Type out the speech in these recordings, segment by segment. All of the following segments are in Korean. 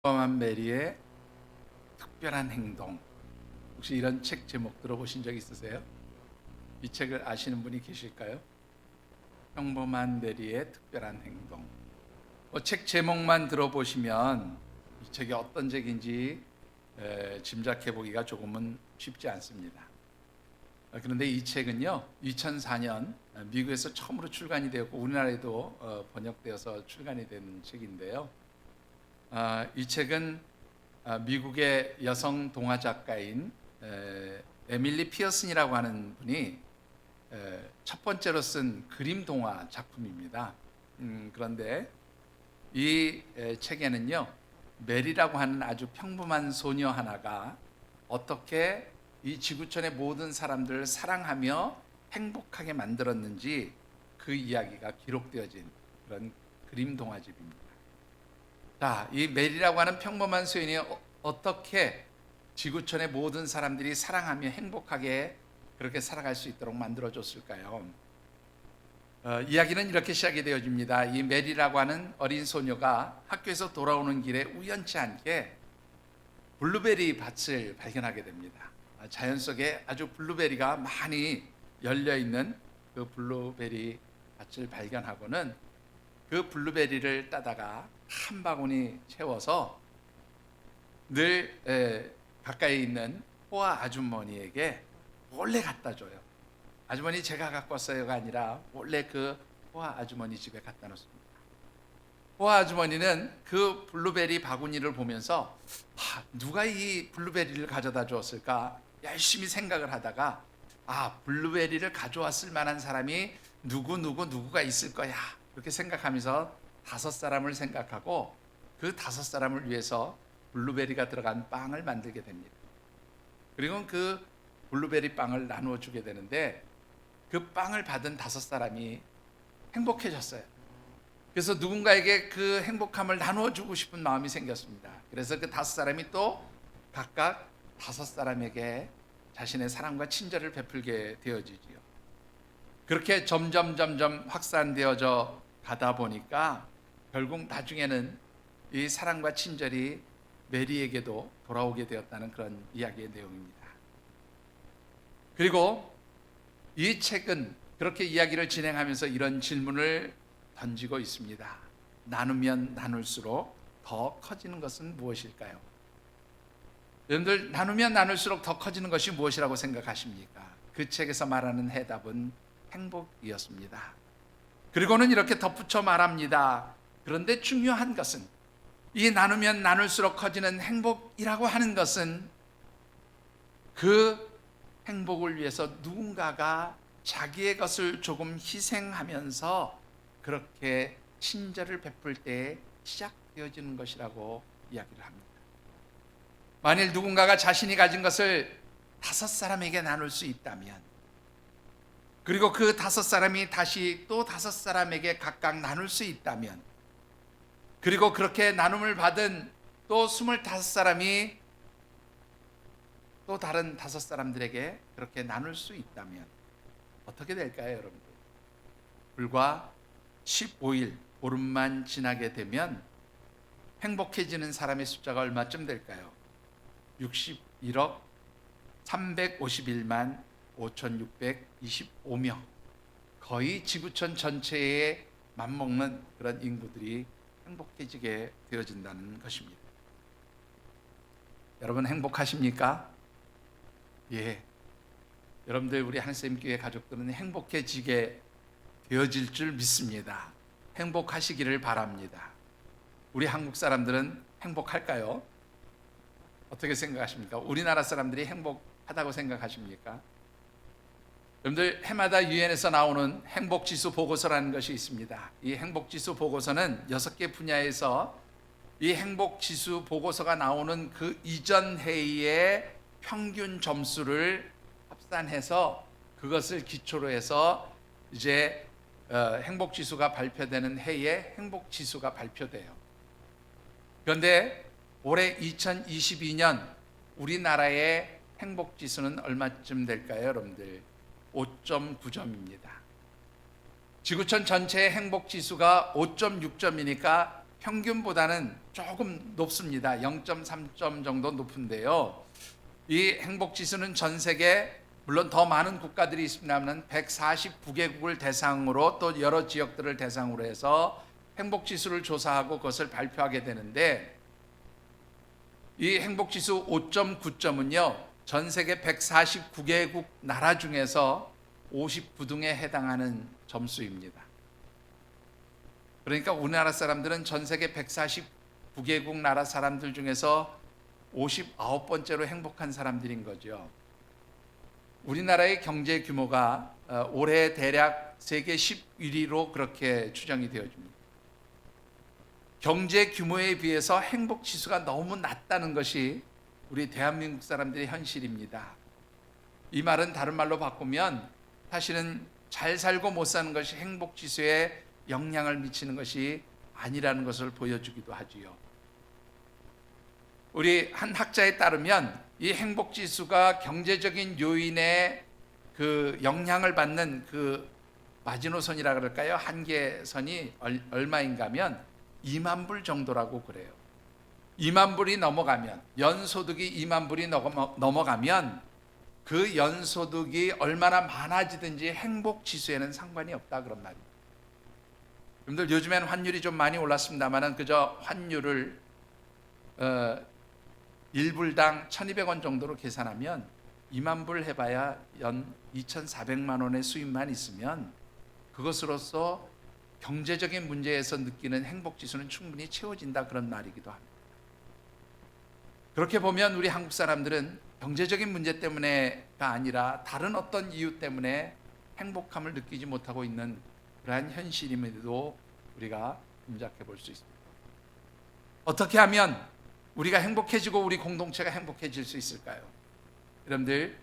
평범한 메리의 특별한 행동. 혹시 이런 책 제목 들어보신 적 있으세요? 이 책을 아시는 분이 계실까요? 평범한 메리의 특별한 행동. 책 제목만 들어보시면 이 책이 어떤 책인지 짐작해 보기가 조금은 쉽지 않습니다. 그런데 이 책은요, 2004년 미국에서 처음으로 출간이 되었고 우리나라에도 번역되어서 출간이 된 책인데요. 이 책은 미국의 여성 동화 작가인 에밀리 피어슨이라고 하는 분이 첫 번째로 쓴 그림 동화 작품입니다. 그런데 이 책에는요, 메리라고 하는 아주 평범한 소녀 하나가 어떻게 이 지구촌의 모든 사람들을 사랑하며 행복하게 만들었는지 그 이야기가 기록되어진 그런 그림 동화집입니다. 자, 이 메리라고 하는 평범한 소년이 어떻게 지구촌의 모든 사람들이 사랑하며 행복하게 그렇게 살아갈 수 있도록 만들어줬을까요? 이야기는 이렇게 시작이 되어집니다. 이 메리라고 하는 어린 소녀가 학교에서 돌아오는 길에 우연치 않게 블루베리 밭을 발견하게 됩니다. 자연 속에 아주 블루베리가 많이 열려있는 그 블루베리 밭을 발견하고는 그 블루베리를 따다가 한 바구니 채워서 늘 가까이 있는 호아 아주머니에게 몰래 갖다 줘요. 아주머니 제가 갖고 왔어요가 아니라 몰래 그 호아 아주머니 집에 갖다 놓습니다. 호아 아주머니는 그 블루베리 바구니를 보면서 누가 이 블루베리를 가져다 주었을까 열심히 생각을 하다가 블루베리를 가져왔을 만한 사람이 누구가 있을 거야 그렇게 생각하면서 5사람을 생각하고 그 5사람을 위해서 블루베리가 들어간 빵을 만들게 됩니다. 그리고 그 블루베리 빵을 나누어 주게 되는데 그 빵을 받은 5사람이 행복해졌어요. 그래서 누군가에게 그 행복함을 나누어 주고 싶은 마음이 생겼습니다. 그래서 그 5사람이 또 각각 5사람에게 자신의 사랑과 친절을 베풀게 되어지지요. 그렇게 점점 확산되어져 가다 보니까 결국 나중에는 이 사랑과 친절이 메리에게도 돌아오게 되었다는 그런 이야기의 내용입니다. 그리고 이 책은 그렇게 이야기를 진행하면서 이런 질문을 던지고 있습니다. 나누면 나눌수록 더 커지는 것은 무엇일까요? 여러분들, 나누면 나눌수록 더 커지는 것이 무엇이라고 생각하십니까? 그 책에서 말하는 해답은 행복이었습니다. 그리고는 이렇게 덧붙여 말합니다. 그런데 중요한 것은 이 나누면 나눌수록 커지는 행복이라고 하는 것은 그 행복을 위해서 누군가가 자기의 것을 조금 희생하면서 그렇게 친절을 베풀 때 시작되어지는 것이라고 이야기를 합니다. 만일 누군가가 자신이 가진 것을 5사람에게 나눌 수 있다면, 그리고 그 5사람이 다시 또 5사람에게 각각 나눌 수 있다면, 그리고 그렇게 나눔을 받은 또 25사람이 또 다른 5사람들에게 그렇게 나눌 수 있다면 어떻게 될까요, 여러분들? 불과 15일, 보름만 지나게 되면 행복해지는 사람의 숫자가 얼마쯤 될까요? 61억 351만 5,625명. 거의 지구촌 전체에 맞먹는 그런 인구들이 행복해지게 되어진다는 것입니다. 여러분 행복하십니까? 예. 여러분들, 우리 하늘샘교회 가족들은 행복해지게 되어질 줄 믿습니다. 행복하시기를 바랍니다. 우리 한국 사람들은 행복할까요? 어떻게 생각하십니까? 우리나라 사람들이 행복하다고 생각하십니까? 여러분들, 해마다 유엔에서 나오는 행복지수 보고서라는 것이 있습니다. 이 행복지수 보고서는 6개 분야에서 이 행복지수 보고서가 나오는 그 이전 해의 평균 점수를 합산해서 그것을 기초로 해서 이제 행복지수가 발표되는 해에 행복지수가 발표돼요. 그런데 올해 2022년 우리나라의 행복지수는 얼마쯤 될까요, 여러분들? 5.9점입니다. 지구촌 전체의 행복지수가 5.6점이니까 평균보다는 조금 높습니다. 0.3점 정도 높은데요. 이 행복지수는 전 세계 물론 더 많은 국가들이 있습니다만 149개국을 대상으로 또 여러 지역들을 대상으로 해서 행복지수를 조사하고 그것을 발표하게 되는데, 이 행복지수 5.9점은요 전 세계 149개국 나라 중에서 59등에 해당하는 점수입니다. 그러니까 우리나라 사람들은 전 세계 149개국 나라 사람들 중에서 59번째로 행복한 사람들인 거죠. 우리나라의 경제 규모가 올해 대략 세계 11위로 그렇게 추정이 되어집니다. 경제 규모에 비해서 행복 지수가 너무 낮다는 것이 우리 대한민국 사람들의 현실입니다. 이 말은 다른 말로 바꾸면 사실은 잘 살고 못 사는 것이 행복 지수에 영향을 미치는 것이 아니라는 것을 보여주기도 하지요. 우리 한 학자에 따르면 이 행복 지수가 경제적인 요인의 그 영향을 받는 그 마지노선이라 그럴까요? 한계선이 얼마인가 하면 2만 불 정도라고 그래요. 2만 불이 넘어가면, 연소득이 2만 불이 넘어가면 그 연소득이 얼마나 많아지든지 행복 지수에는 상관이 없다, 그런 말입니다. 여러분들 요즘엔 환율이 좀 많이 올랐습니다만은 그저 환율을 1불당 1,200원 정도로 계산하면 2만 불 해봐야 연 2,400만 원의 수입만 있으면 그것으로서 경제적인 문제에서 느끼는 행복지수는 충분히 채워진다, 그런 말이기도 합니다. 그렇게 보면 우리 한국 사람들은 경제적인 문제 때문에가 아니라 다른 어떤 이유 때문에 행복함을 느끼지 못하고 있는 그러한 현실임에도 우리가 짐작해 볼 수 있습니다. 어떻게 하면 우리가 행복해지고 우리 공동체가 행복해질 수 있을까요? 여러분들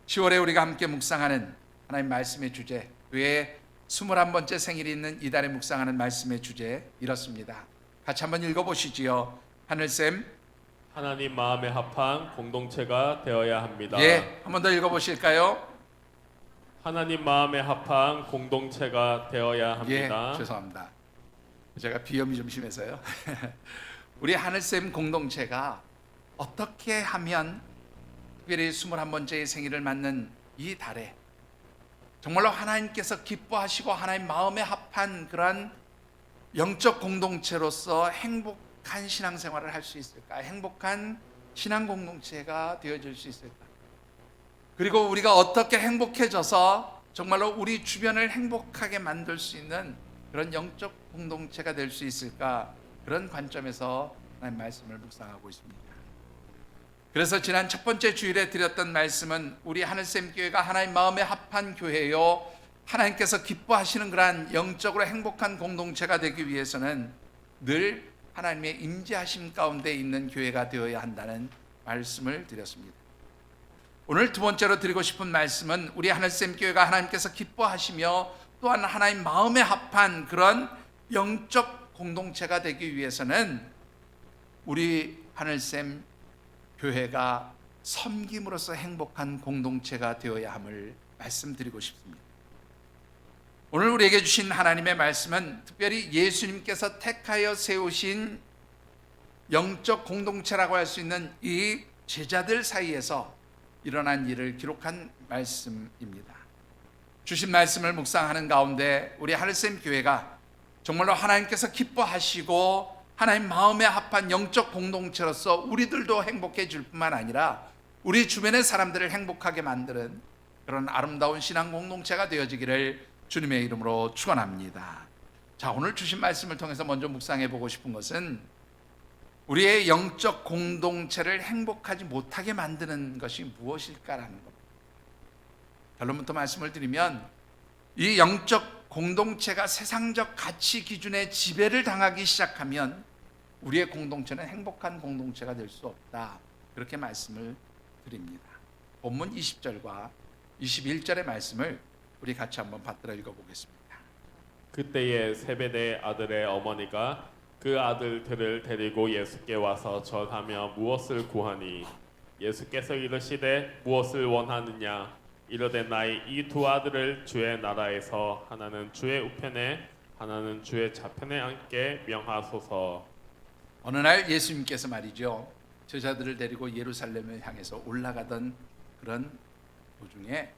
10월에 우리가 함께 묵상하는 하나님 말씀의 주제, 교회의 21번째 생일이 있는 이달에 묵상하는 말씀의 주제 이렇습니다. 같이 한번 읽어보시지요. 하늘쌤, 하나님 마음에 합한 공동체가 되어야 합니다. 예, 한 번 더 읽어보실까요? 하나님 마음에 합한 공동체가 되어야 합니다. 예, 죄송합니다. 제가 비염이 좀 심해서요. 우리 하늘쌤 공동체가 어떻게 하면 특별히 21번째의 생일을 맞는 이 달에 정말로 하나님께서 기뻐하시고 하나님 마음에 합한 그러한 영적 공동체로서 행복한 신앙생활을 할 수 있을까? 행복한 신앙 공동체가 되어질 수 있을까? 그리고 우리가 어떻게 행복해져서 정말로 우리 주변을 행복하게 만들 수 있는 그런 영적 공동체가 될 수 있을까? 그런 관점에서 하나님 말씀을 묵상하고 있습니다. 그래서 지난 첫 번째 주일에 드렸던 말씀은 우리 하늘샘 교회가 하나님 마음에 합한 교회요, 하나님께서 기뻐하시는 그러한 영적으로 행복한 공동체가 되기 위해서는 늘 하나님의 임재하심 가운데 있는 교회가 되어야 한다는 말씀을 드렸습니다. 오늘 두 번째로 드리고 싶은 말씀은 우리 하늘샘 교회가 하나님께서 기뻐하시며 또한 하나님 마음에 합한 그런 영적 공동체가 되기 위해서는 우리 하늘샘 교회가 섬김으로써 행복한 공동체가 되어야 함을 말씀드리고 싶습니다. 오늘 우리에게 주신 하나님의 말씀은 특별히 예수님께서 택하여 세우신 영적 공동체라고 할 수 있는 이 제자들 사이에서 일어난 일을 기록한 말씀입니다. 주신 말씀을 묵상하는 가운데 우리 하늘샘 교회가 정말로 하나님께서 기뻐하시고 하나님 마음에 합한 영적 공동체로서 우리들도 행복해질 뿐만 아니라 우리 주변의 사람들을 행복하게 만드는 그런 아름다운 신앙 공동체가 되어지기를 주님의 이름으로 축원합니다. 자, 오늘 주신 말씀을 통해서 먼저 묵상해 보고 싶은 것은 우리의 영적 공동체를 행복하지 못하게 만드는 것이 무엇일까라는 겁니다. 결론부터 말씀을 드리면 이 영적 공동체가 세상적 가치 기준의 지배를 당하기 시작하면 우리의 공동체는 행복한 공동체가 될 수 없다, 그렇게 말씀을 드립니다. 본문 20절과 21절의 말씀을 우리 같이 한번 받들어 읽어보겠습니다. 그때에 세베대 아들의 어머니가 그 아들들을 데리고 예수께 와서 절하며 무엇을 구하니 예수께서 이르시되 무엇을 원하느냐 이르되 나의 이 두 아들을 주의 나라에서 하나는 주의 우편에 하나는 주의 좌편에 앉게 명하소서. 어느 날 예수님께서 말이죠, 제자들을 데리고 예루살렘을 향해서 올라가던 그런 도중에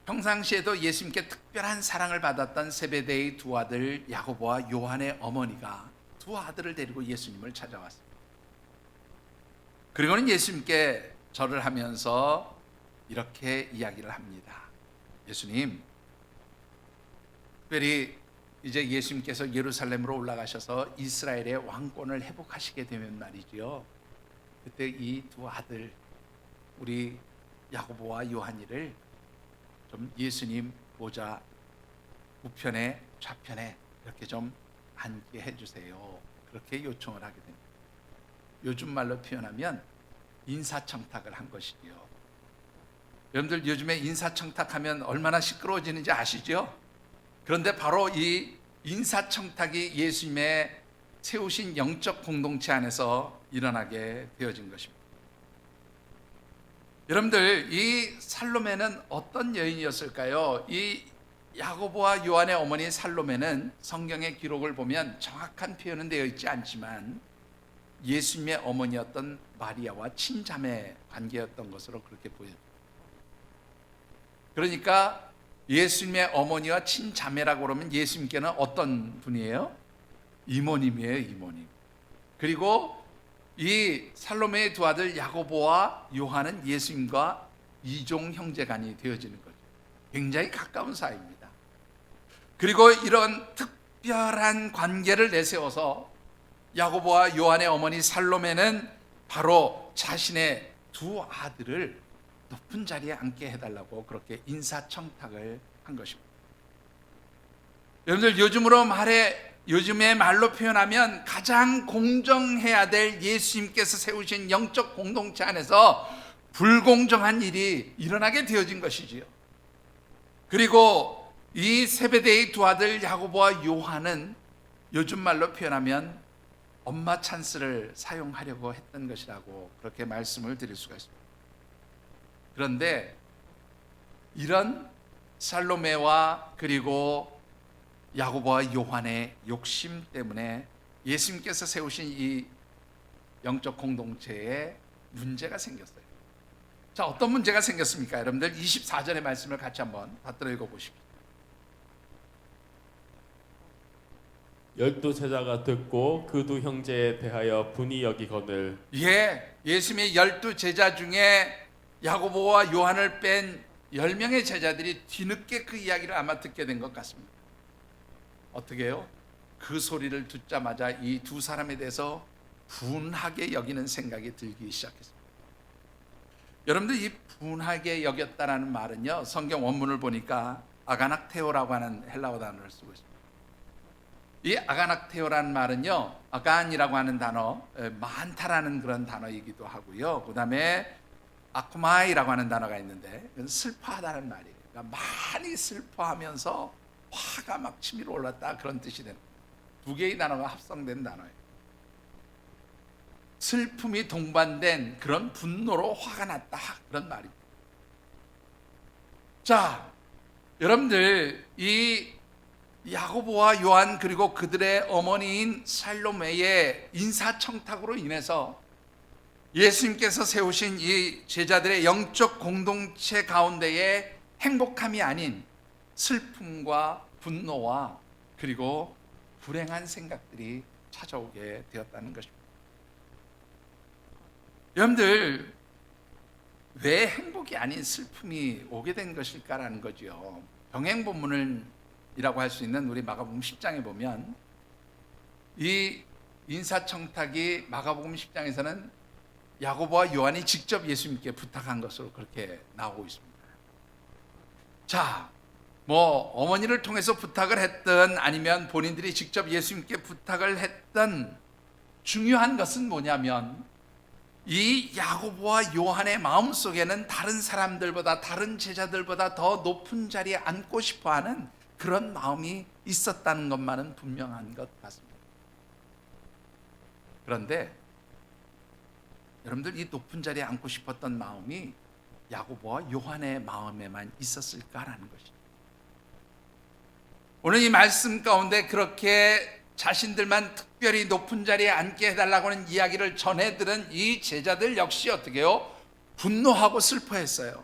평상시에도 예수님께 특별한 사랑을 받았던 세베대의 두 아들 야고보와 요한의 어머니가 두 아들을 데리고 예수님을 찾아왔습니다. 그리고는 예수님께 절을 하면서 이렇게 이야기를 합니다. 예수님, 특별히 이제 예수님께서 예루살렘으로 올라가셔서 이스라엘의 왕권을 회복하시게 되면 말이죠, 그때 이 두 아들 우리 야고보와 요한이를 좀 예수님 보좌 우편에 좌편에 이렇게 좀 앉게 해주세요. 그렇게 요청을 하게 됩니다. 요즘 말로 표현하면 인사청탁을 한 것이지요. 여러분들 요즘에 인사청탁하면 얼마나 시끄러워지는지 아시죠? 그런데 바로 이 인사청탁이 예수님의 세우신 영적 공동체 안에서 일어나게 되어진 것입니다. 여러분들, 이 살로메는 어떤 여인이었을까요? 이 야고보와 요한의 어머니 살로메는 성경의 기록을 보면 정확한 표현은 되어 있지 않지만 예수님의 어머니였던 마리아와 친자매 관계였던 것으로 그렇게 보여요. 그러니까 예수님의 어머니와 친자매라고 그러면 예수님께는 어떤 분이에요? 이모님이에요, 이모님. 그리고 이 살로메의 두 아들 야고보와 요한은 예수님과 이종 형제간이 되어지는 거죠. 굉장히 가까운 사이입니다. 그리고 이런 특별한 관계를 내세워서 야고보와 요한의 어머니 살로메는 바로 자신의 두 아들을 높은 자리에 앉게 해달라고 그렇게 인사청탁을 한 것입니다. 여러분들, 요즘의 말로 표현하면 가장 공정해야 될 예수님께서 세우신 영적 공동체 안에서 불공정한 일이 일어나게 되어진 것이지요. 그리고 이 세베대의 두 아들 야고보와 요한은 요즘 말로 표현하면 엄마 찬스를 사용하려고 했던 것이라고 그렇게 말씀을 드릴 수가 있습니다. 그런데 이런 살로메와 그리고 야고보와 요한의 욕심 때문에 예수님께서 세우신 이 영적 공동체에 문제가 생겼어요. 자, 어떤 문제가 생겼습니까? 여러분들 24절의 말씀을 같이 한번 받들어 읽어보십시오. 12제자가 듣고 그 두 형제에 대하여 분이 여기거늘 예수님의 12제자 중에 야고보와 요한을 뺀 10명의 제자들이 뒤늦게 그 이야기를 아마 듣게 된 것 같습니다. 어떻게 해요? 그 소리를 듣자마자 이 두 사람에 대해서 분하게 여기는 생각이 들기 시작했습니다. 여러분들, 이 분하게 여겼다라는 말은요, 성경 원문을 보니까 아가낙테오라고 하는 헬라어 단어를 쓰고 있습니다. 이 아가낙테오라는 말은요, 아간이라고 하는 단어, 많다라는 그런 단어이기도 하고요. 그 다음에 아쿠마이라고 하는 단어가 있는데 그건 슬퍼하다는 말이에요. 그러니까 많이 슬퍼하면서 화가 막 치밀어 올랐다, 그런 뜻이 되는 두 개의 단어가 합성된 단어예요. 슬픔이 동반된 그런 분노로 화가 났다, 그런 말입니다. 자, 여러분들, 이 야고보와 요한 그리고 그들의 어머니인 살로메의 인사청탁으로 인해서 예수님께서 세우신 이 제자들의 영적 공동체 가운데에 행복함이 아닌 슬픔과 분노와 그리고 불행한 생각들이 찾아오게 되었다는 것입니다. 여러분들, 왜 행복이 아닌 슬픔이 오게 된 것일까라는 거죠. 병행본문이라고 할 수 있는 우리 마가복음 10장에 보면 이 인사청탁이 마가복음 10장에서는 야고보와 요한이 직접 예수님께 부탁한 것으로 그렇게 나오고 있습니다. 자, 뭐 어머니를 통해서 부탁을 했든 아니면 본인들이 직접 예수님께 부탁을 했던, 중요한 것은 뭐냐면 이 야고보와 요한의 마음속에는 다른 사람들보다, 다른 제자들보다 더 높은 자리에 앉고 싶어하는 그런 마음이 있었다는 것만은 분명한 것 같습니다. 그런데 여러분들, 이 높은 자리에 앉고 싶었던 마음이 야고보와 요한의 마음에만 있었을까라는 것이죠. 오늘 이 말씀 가운데 그렇게 자신들만 특별히 높은 자리에 앉게 해달라고 하는 이야기를 전해 들은 이 제자들 역시 어떻게 해요? 분노하고 슬퍼했어요.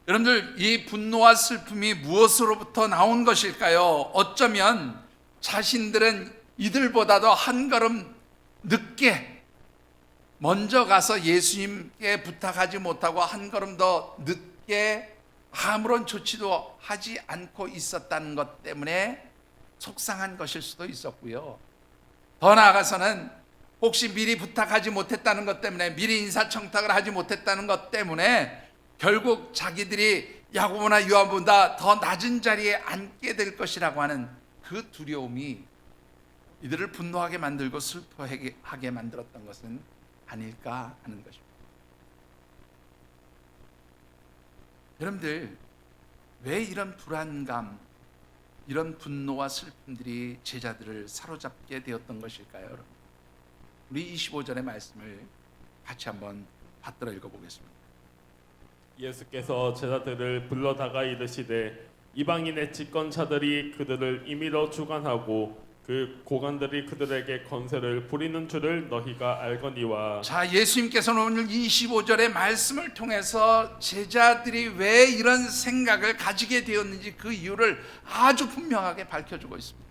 여러분들, 이 분노와 슬픔이 무엇으로부터 나온 것일까요? 어쩌면 자신들은 이들보다도 한 걸음 늦게 먼저 가서 예수님께 부탁하지 못하고 한 걸음 더 늦게 아무런 조치도 하지 않고 있었다는 것 때문에 속상한 것일 수도 있었고요. 더 나아가서는 혹시 미리 부탁하지 못했다는 것 때문에, 미리 인사청탁을 하지 못했다는 것 때문에 결국 자기들이 야고보나 요한보다 더 낮은 자리에 앉게 될 것이라고 하는 그 두려움이 이들을 분노하게 만들고 슬퍼하게 만들었던 것은 아닐까 하는 것입니다. 여러분들, 왜 이런 불안감, 이런 분노와 슬픔들이 제자들을 사로잡게 되었던 것일까요? 여러분? 우리 25절의 말씀을 같이 한번 받들어 읽어보겠습니다. 예수께서 제자들을 불러다가 이르시되 이방인의 집권자들이 그들을 임의로 주관하고 그 고관들이 그들에게 권세를 부리는 줄을 너희가 알거니와. 자, 예수님께서는 오늘 25절의 말씀을 통해서 제자들이 왜 이런 생각을 가지게 되었는지 그 이유를 아주 분명하게 밝혀주고 있습니다.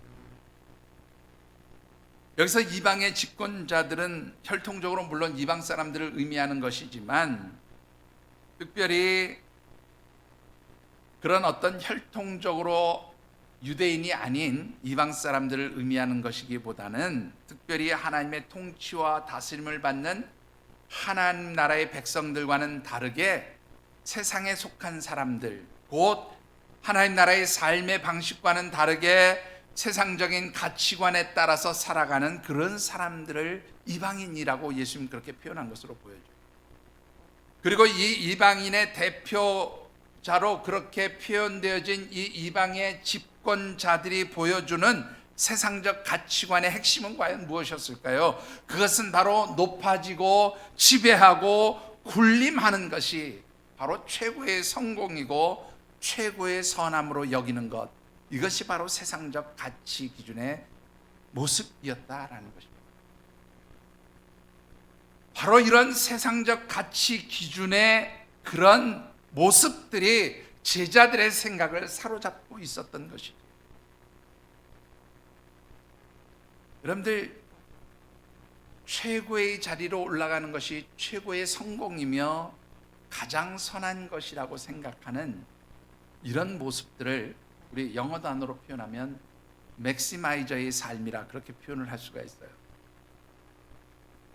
여기서 이방의 집권자들은 혈통적으로 물론 이방 사람들을 의미하는 것이지만, 특별히 그런 어떤 혈통적으로 유대인이 아닌 이방 사람들을 의미하는 것이기보다는 특별히 하나님의 통치와 다스림을 받는 하나님 나라의 백성들과는 다르게 세상에 속한 사람들, 곧 하나님 나라의 삶의 방식과는 다르게 세상적인 가치관에 따라서 살아가는 그런 사람들을 이방인이라고 예수님 그렇게 표현한 것으로 보여져요. 그리고 이 이방인의 대표자로 그렇게 표현되어진 이 이방의 집권자들이 보여주는 세상적 가치관의 핵심은 과연 무엇이었을까요? 그것은 바로 높아지고 지배하고 군림하는 것이 바로 최고의 성공이고 최고의 선함으로 여기는 것, 이것이 바로 세상적 가치 기준의 모습이었다라는 것입니다. 바로 이런 세상적 가치 기준의 그런 모습들이 제자들의 생각을 사로잡고 있었던 것이죠. 여러분들, 최고의 자리로 올라가는 것이 최고의 성공이며 가장 선한 것이라고 생각하는 이런 모습들을 우리 영어 단어로 표현하면 맥시마이저의 삶이라 그렇게 표현을 할 수가 있어요.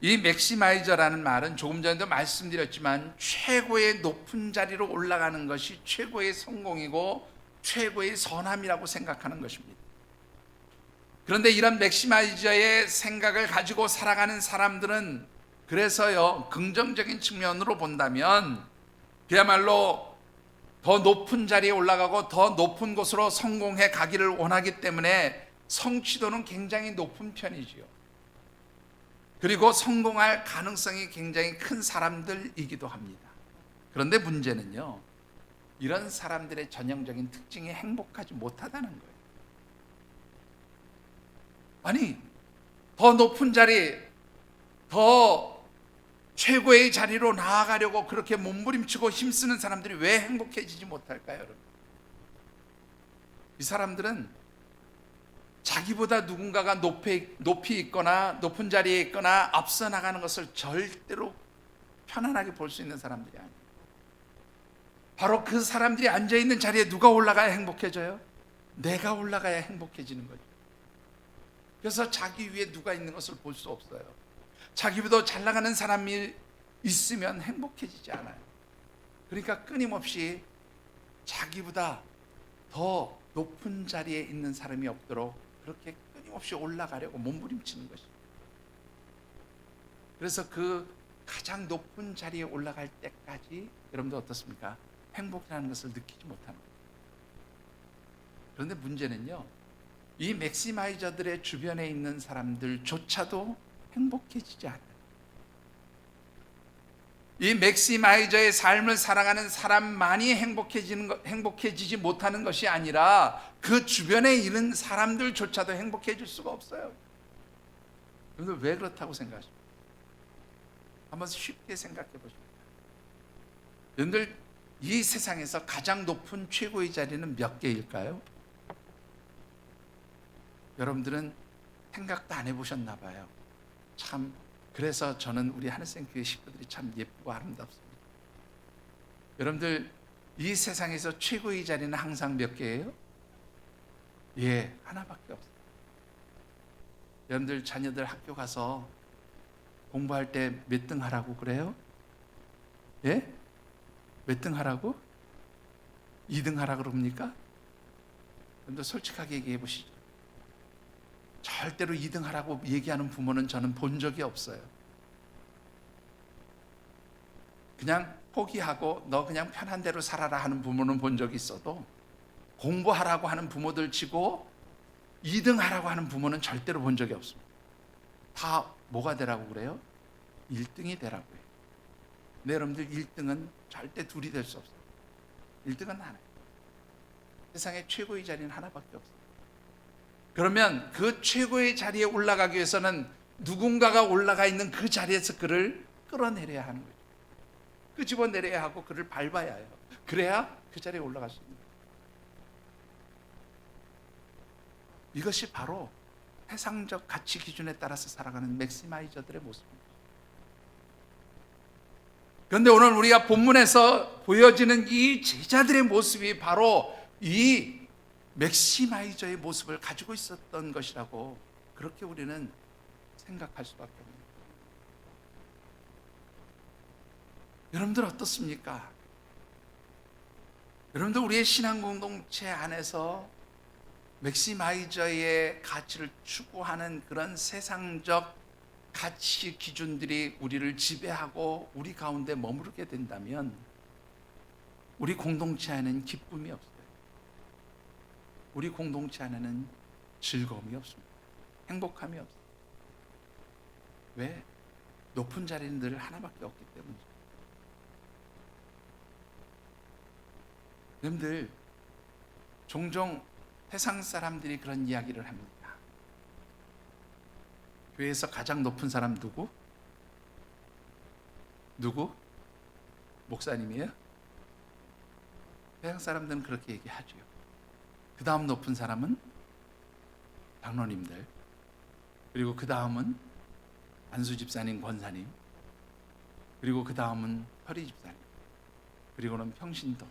이 맥시마이저라는 말은 조금 전에도 말씀드렸지만 최고의 높은 자리로 올라가는 것이 최고의 성공이고 최고의 선함이라고 생각하는 것입니다. 그런데 이런 맥시마이저의 생각을 가지고 살아가는 사람들은 그래서요, 긍정적인 측면으로 본다면 그야말로 더 높은 자리에 올라가고 더 높은 곳으로 성공해 가기를 원하기 때문에 성취도는 굉장히 높은 편이지요. 그리고 성공할 가능성이 굉장히 큰 사람들이기도 합니다. 그런데 문제는요, 이런 사람들의 전형적인 특징이 행복하지 못하다는 거예요. 아니, 더 높은 자리, 더 최고의 자리로 나아가려고 그렇게 몸부림치고 힘쓰는 사람들이 왜 행복해지지 못할까요, 여러분? 이 사람들은 자기보다 누군가가 높이 있거나 높은 자리에 있거나 앞서 나가는 것을 절대로 편안하게 볼 수 있는 사람들이 아니에요. 바로 그 사람들이 앉아있는 자리에 누가 올라가야 행복해져요? 내가 올라가야 행복해지는 거죠. 그래서 자기 위에 누가 있는 것을 볼 수 없어요. 자기보다 잘 나가는 사람이 있으면 행복해지지 않아요. 그러니까 끊임없이 자기보다 더 높은 자리에 있는 사람이 없도록 그렇게 끊임없이 올라가려고 몸부림치는 것입니다. 그래서 그 가장 높은 자리에 올라갈 때까지 여러분들 어떻습니까? 행복이라는 것을 느끼지 못하는 거예요. 그런데 문제는요, 이 맥시마이저들의 주변에 있는 사람들조차도 행복해지지 않아요. 이 맥시마이저의 삶을 살아가는 사람만이 행복해지지 못하는 것이 아니라 그 주변에 있는 사람들조차도 행복해질 수가 없어요. 여러분들 왜 그렇다고 생각하십니까? 한번 쉽게 생각해 보십시오. 여러분들 이 세상에서 가장 높은 최고의 자리는 몇 개일까요? 여러분들은 생각도 안 해보셨나 봐요. 참, 그래서 저는 우리 하늘샘교회 식구들이 참 예쁘고 아름답습니다. 여러분들 이 세상에서 최고의 자리는 항상 몇 개예요? 예, 하나밖에 없어요. 여러분들 자녀들 학교 가서 공부할 때 몇 등 하라고 그래요? 예? 몇 등 하라고? 2등 하라고 그럽니까? 여러분들 솔직하게 얘기해 보시죠. 절대로 2등 하라고 얘기하는 부모는 저는 본 적이 없어요. 그냥 포기하고 너 그냥 편한 대로 살아라 하는 부모는 본 적이 있어도 공부하라고 하는 부모들 치고 2등 하라고 하는 부모는 절대로 본 적이 없습니다. 다 뭐가 되라고 그래요? 1등이 되라고 해요. 근데 여러분들 1등은 절대 둘이 될 수 없어요. 1등은 하나예요. 세상에 최고의 자리는 하나밖에 없어요. 그러면 그 최고의 자리에 올라가기 위해서는 누군가가 올라가 있는 그 자리에서 그를 끌어내려야 하는 거죠. 끄집어내려야 하고 그를 밟아야 해요. 그래야 그 자리에 올라갈 수 있는 거예요. 이것이 바로 세상적 가치 기준에 따라서 살아가는 맥시마이저들의 모습입니다. 그런데 오늘 우리가 본문에서 보여지는 이 제자들의 모습이 바로 이 맥시마이저의 모습을 가지고 있었던 것이라고 그렇게 우리는 생각할 수밖에 없습니다. 여러분들 어떻습니까? 여러분들 우리의 신앙 공동체 안에서 맥시마이저의 가치를 추구하는 그런 세상적 가치 기준들이 우리를 지배하고 우리 가운데 머무르게 된다면 우리 공동체 안에는 기쁨이 없어요. 우리 공동체 안에는 즐거움이 없습니다. 행복함이 없어요. 왜? 높은 자리는 늘 하나밖에 없기 때문이죠. 여러분들 종종 세상 사람들이 그런 이야기를 합니다. 교회에서 가장 높은 사람 누구? 누구? 목사님이에요? 세상 사람들은 그렇게 얘기하죠. 그 다음 높은 사람은 장로님들, 그리고 그 다음은 안수 집사님, 권사님, 그리고 그 다음은 허리 집사님, 그리고는 평신도.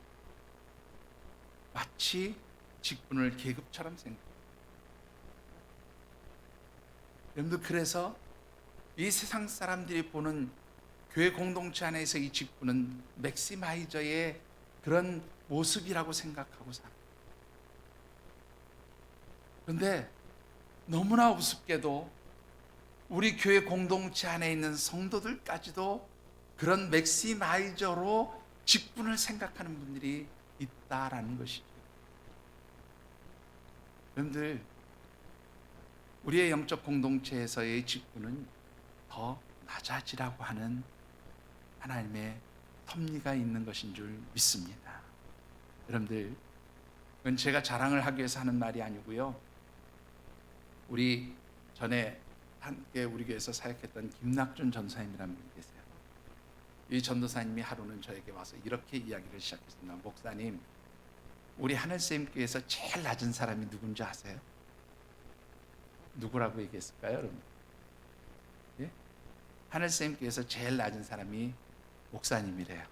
마치 직분을 계급처럼 생각해요. 여러분들 그래서 이 세상 사람들이 보는 교회 공동체 안에서 이 직분은 맥시마이저의 그런 모습이라고 생각하고 살아요. 그런데 너무나 우습게도 우리 교회 공동체 안에 있는 성도들까지도 그런 맥시마이저로 직분을 생각하는 분들이 있다라는 것이죠. 여러분들 우리의 영적 공동체에서의 직분은 더 낮아지라고 하는 하나님의 섭리가 있는 것인 줄 믿습니다. 여러분들 그건 제가 자랑을 하기 위해서 하는 말이 아니고요. 우리 전에 함께 우리 교회에서 사역했던 김낙준 전사님이라는 분이 계세요. 이 전도사님이 하루는 저에게 와서 이렇게 이야기를 시작했습니다. 목사님, 우리 하늘샘교회에서 제일 낮은 사람이 누군지 아세요? 누구라고 얘기했을까요, 여러분? 예? 하늘샘교회에서 제일 낮은 사람이 목사님이래요.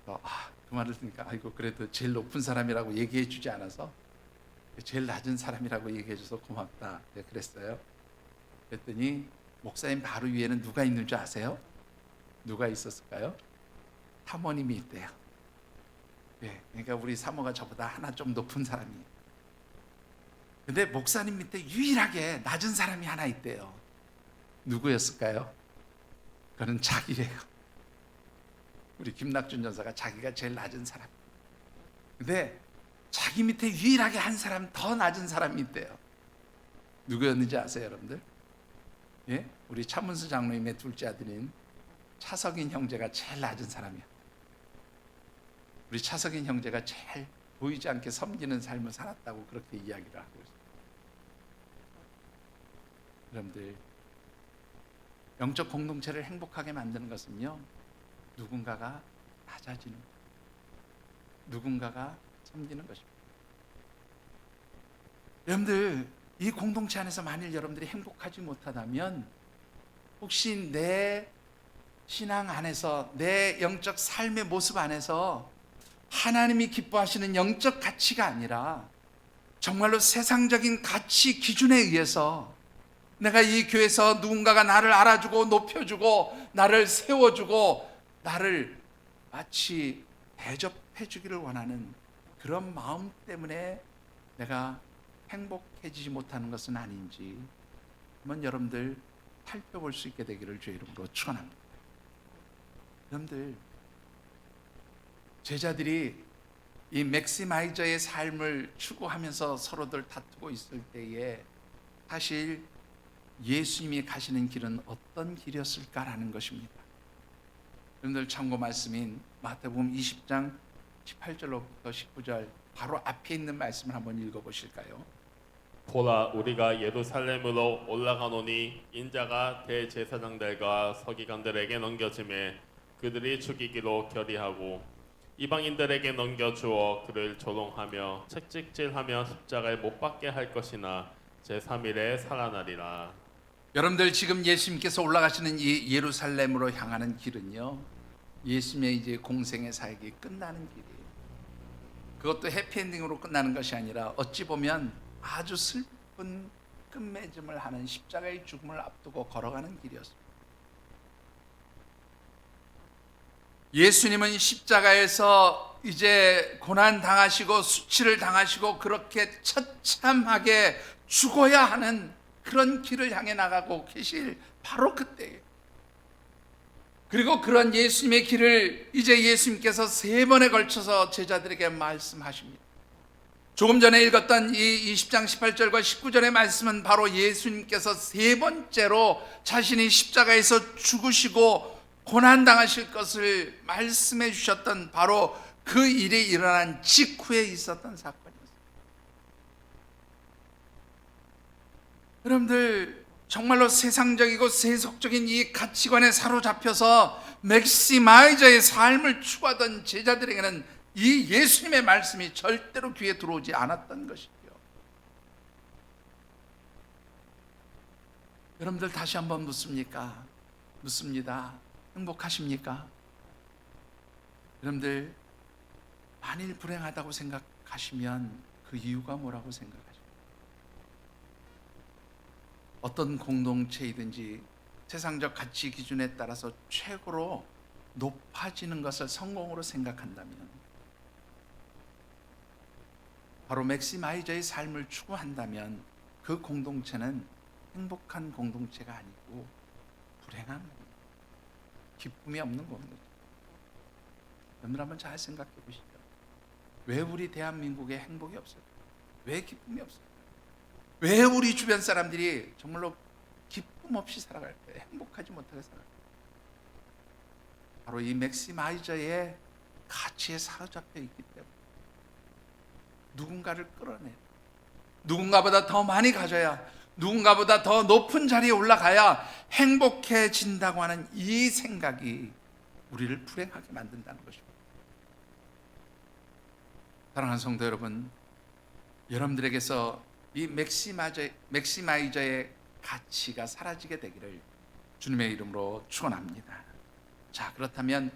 그 말을 듣니까 아이고 그래도 제일 높은 사람이라고 얘기해 주지 않아서 제일 낮은 사람이라고 얘기해 줘서 고맙다 그랬어요. 그랬더니 목사님 바로 위에는 누가 있는 줄 아세요? 누가 있었을까요? 사모님이 있대요. 네, 그러니까 우리 사모가 저보다 하나 좀 높은 사람이에요. 근데 목사님 밑에 유일하게 낮은 사람이 하나 있대요. 누구였을까요? 그는 자기래요. 우리 김낙준 전사가 자기가 제일 낮은 사람. 근데 자기 밑에 유일하게 한 사람 더 낮은 사람이 있대요. 누구였는지 아세요, 여러분들? 예? 우리 차문수 장로님의 둘째 아들인 차석인 형제가 제일 낮은 사람이야. 우리 차석인 형제가 제일 보이지 않게 섬기는 삶을 살았다고 그렇게 이야기를 하고 있어요. 여러분들, 영적 공동체를 행복하게 만드는 것은요, 누군가가 낮아지는 것, 누군가가 섬기는 것입니다. 여러분들, 이 공동체 안에서 만일 여러분들이 행복하지 못하다면 혹시 내 신앙 안에서, 내 영적 삶의 모습 안에서 하나님이 기뻐하시는 영적 가치가 아니라 정말로 세상적인 가치 기준에 의해서 내가 이 교회에서 누군가가 나를 알아주고 높여주고 나를 세워주고 나를 마치 대접해 주기를 원하는 그런 마음 때문에 내가 행복해지지 못하는 것은 아닌지 한번 여러분들 살펴볼 수 있게 되기를 주의 이름으로 축원합니다. 여러분들, 제자들이 이 맥시마이저의 삶을 추구하면서 서로들 다투고 있을 때에 사실 예수님이 가시는 길은 어떤 길이었을까라는 것입니다. 여러분들 참고 말씀인 마태복음 20장 18절로부터 19절 바로 앞에 있는 말씀을 한번 읽어보실까요? 보라, 우리가 예루살렘으로 올라가노니 인자가 대제사장들과 서기관들에게 넘겨짐에 그들이 죽이기로 결의하고 이방인들에게 넘겨주어 그를 조롱하며 채찍질하며 십자가에 못 박게 할 것이나 제3일에 살아나리라. 여러분들, 지금 예수님께서 올라가시는 이 예루살렘으로 향하는 길은요, 예수님의 이제 공생의 사역이 끝나는 길이에요. 그것도 해피엔딩으로 끝나는 것이 아니라 어찌 보면 아주 슬픈 끝맺음을 하는 십자가의 죽음을 앞두고 걸어가는 길이었습니다. 예수님은 십자가에서 이제 고난 당하시고 수치를 당하시고 그렇게 처참하게 죽어야 하는 그런 길을 향해 나가고 계실 바로 그때예요. 그리고 그런 예수님의 길을 이제 예수님께서 3번에 걸쳐서 제자들에게 말씀하십니다. 조금 전에 읽었던 이 20장 18절과 19절의 말씀은 바로 예수님께서 3번째로 자신이 십자가에서 죽으시고 고난당하실 것을 말씀해 주셨던 바로 그 일이 일어난 직후에 있었던 사건이었습니다. 여러분들, 정말로 세상적이고 세속적인 이 가치관에 사로잡혀서 맥시마이저의 삶을 추구하던 제자들에게는 이 예수님의 말씀이 절대로 귀에 들어오지 않았던 것이죠. 여러분들, 다시 한번 묻습니까? 묻습니다. 행복하십니까? 여러분들, 만일 불행하다고 생각하시면 그 이유가 뭐라고 생각하십니까? 어떤 공동체이든지 세상적 가치 기준에 따라서 최고로 높아지는 것을 성공으로 생각한다면 바로 맥시마이저의 삶을 추구한다면 그 공동체는 행복한 공동체가 아니고 불행한 겁니다. 기쁨이 없는 겁니다. 여러분, 한번 잘 생각해 보시죠. 왜 우리 대한민국에 행복이 없어요? 왜 기쁨이 없어요? 왜 우리 주변 사람들이 정말로 기쁨 없이 살아갈 거예요? 행복하지 못하게 살아갈 거예요? 바로 이 맥시마이저의 가치에 사로잡혀 있기 때문에 누군가를 끌어내요. 누군가보다 더 많이 가져야, 누군가보다 더 높은 자리에 올라가야 행복해진다고 하는 이 생각이 우리를 불행하게 만든다는 것입니다. 사랑하는 성도 여러분, 여러분들에게서 이 맥시마이저의 가치가 사라지게 되기를 주님의 이름으로 축원합니다. 자, 그렇다면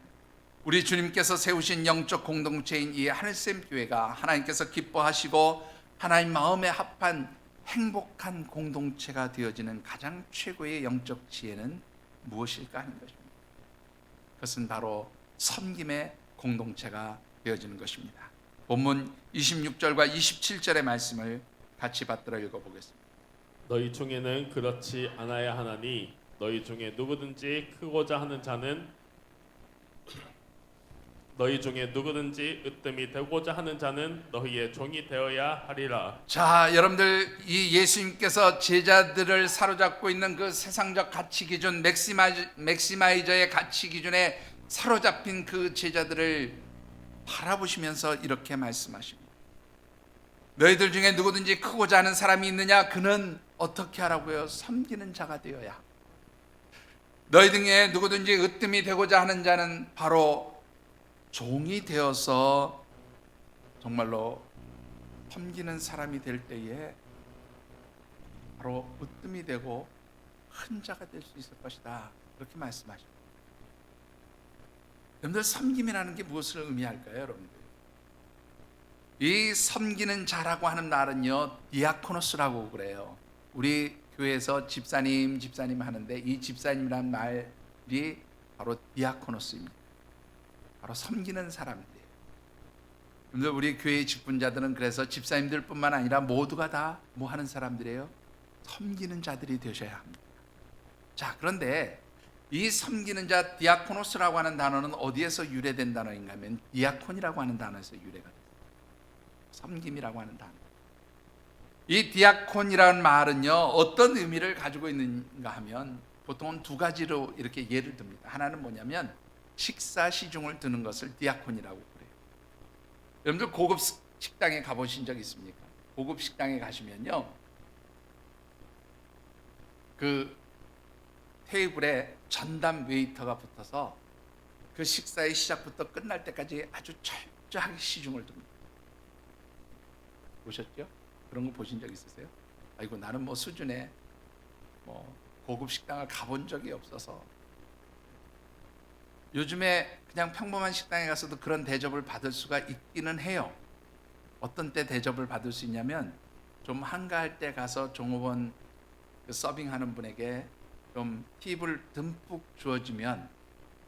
우리 주님께서 세우신 영적 공동체인 이 하늘샘 교회가 하나님께서 기뻐하시고 하나님 마음에 합한 행복한 공동체가 되어지는 가장 최고의 영적 지혜는 무엇일까 하는 것입니다. 그것은 바로 섬김의 공동체가 되어지는 것입니다. 본문 26절과 27절의 말씀을 같이 받들어 읽어보겠습니다. 너희 중에는 그렇지 않아야 하나니 너희 중에 누구든지 크고자 하는 자는 너희 중에 누구든지 으뜸이 되고자 하는 자는 너희의 종이 되어야 하리라. 자, 여러분들, 이 예수님께서 제자들을 사로잡고 있는 그 세상적 가치 기준, 맥시마이저의 가치 기준에 사로잡힌 그 제자들을 바라보시면서 이렇게 말씀하십니다. 너희들 중에 누구든지 크고자 하는 사람이 있느냐? 그는 어떻게 하라고요? 섬기는 자가 되어야 합니다. 너희 중에 누구든지 으뜸이 되고자 하는 자는 바로 종이 되어서 정말로 섬기는 사람이 될 때에 바로 으뜸이 되고 큰 자가 될 수 있을 것이다. 그렇게 말씀하십니다. 여러분들, 섬김이라는 게 무엇을 의미할까요, 여러분들? 이 섬기는 자라고 하는 말은요, 디아코노스라고 그래요. 우리 교회에서 집사님 하는데 이 집사님이란 말이 바로 디아코노스입니다. 바로 섬기는 사람들이에요. 여러분들, 우리 교회의 직분자들은 그래서 집사님들뿐만 아니라 모두가 다 뭐 하는 사람들이에요? 섬기는 자들이 되셔야 합니다. 자, 그런데 이 섬기는 자, 디아코노스라고 하는 단어는 어디에서 유래된 단어인가 하면 디아콘이라고 하는 단어에서 유래가 돼요. 섬김이라고 하는 단어. 이 디아콘이라는 말은요, 어떤 의미를 가지고 있는가 하면 보통은 두 가지로 이렇게 예를 듭니다. 하나는 뭐냐면 식사 시중을 드는 것을 디아콘이라고 그래요. 여러분들, 고급 식당에 가보신 적 있습니까? 고급 식당에 가시면요, 그 테이블에 전담 웨이터가 붙어서 그 식사의 시작부터 끝날 때까지 아주 철저하게 시중을 둡니다. 보셨죠? 그런 거 보신 적 있으세요? 아이고, 나는 뭐 수준에 뭐 고급 식당을 가본 적이 없어서. 요즘에 그냥 평범한 식당에 가서도 그런 대접을 받을 수가 있기는 해요. 어떤 때 대접을 받을 수 있냐면, 좀 한가할 때 가서 종업원 그 서빙하는 분에게 좀 팁을 듬뿍 주어지면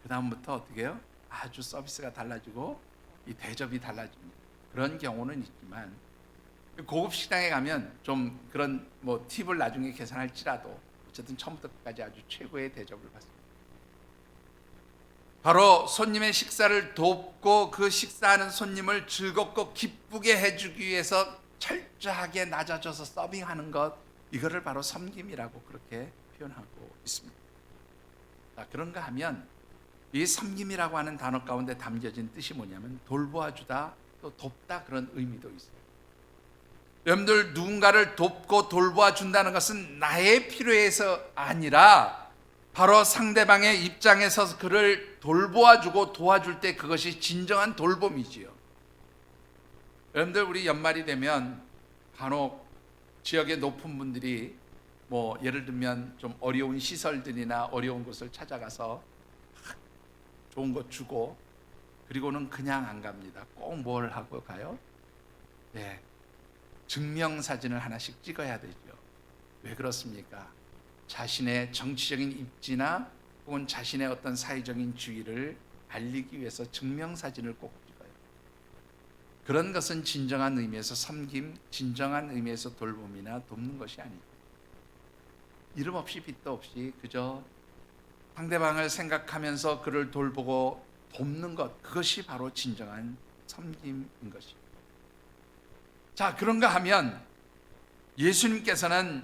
그 다음부터 어떻게 해요? 아주 서비스가 달라지고 이 대접이 달라집니다. 그런 경우는 있지만 고급 식당에 가면 좀 그런 뭐 팁을 나중에 계산할지라도 어쨌든 처음부터 끝까지 아주 최고의 대접을 받습니다. 바로 손님의 식사를 돕고 그 식사하는 손님을 즐겁고 기쁘게 해주기 위해서 철저하게 낮아져서 서빙하는 것, 이거를 바로 섬김이라고 그렇게 표현하고 있습니다. 자, 그런가 하면 이 섬김이라고 하는 단어 가운데 담겨진 뜻이 뭐냐면 돌보아주다, 또 돕다, 그런 의미도 있어요. 여러분들, 누군가를 돕고 돌보아 준다는 것은 나의 필요에서 아니라 바로 상대방의 입장에서 그를 돌보아 주고 도와줄 때 그것이 진정한 돌봄이지요. 여러분들, 우리 연말이 되면 간혹 지역의 높은 분들이 뭐 예를 들면 좀 어려운 시설들이나 어려운 곳을 찾아가서 좋은 것 주고 그리고는 그냥 안 갑니다. 꼭 뭘 하고 가요? 네, 증명사진을 하나씩 찍어야 되죠. 왜 그렇습니까? 자신의 정치적인 입지나 혹은 자신의 어떤 사회적인 지위를 알리기 위해서 증명사진을 꼭 찍어요. 그런 것은 진정한 의미에서 섬김, 진정한 의미에서 돌봄이나 돕는 것이 아니죠. 이름 없이 빚도 없이 그저 상대방을 생각하면서 그를 돌보고 돕는 것, 그것이 바로 진정한 섬김인 것입니다. 자, 그런가 하면 예수님께서는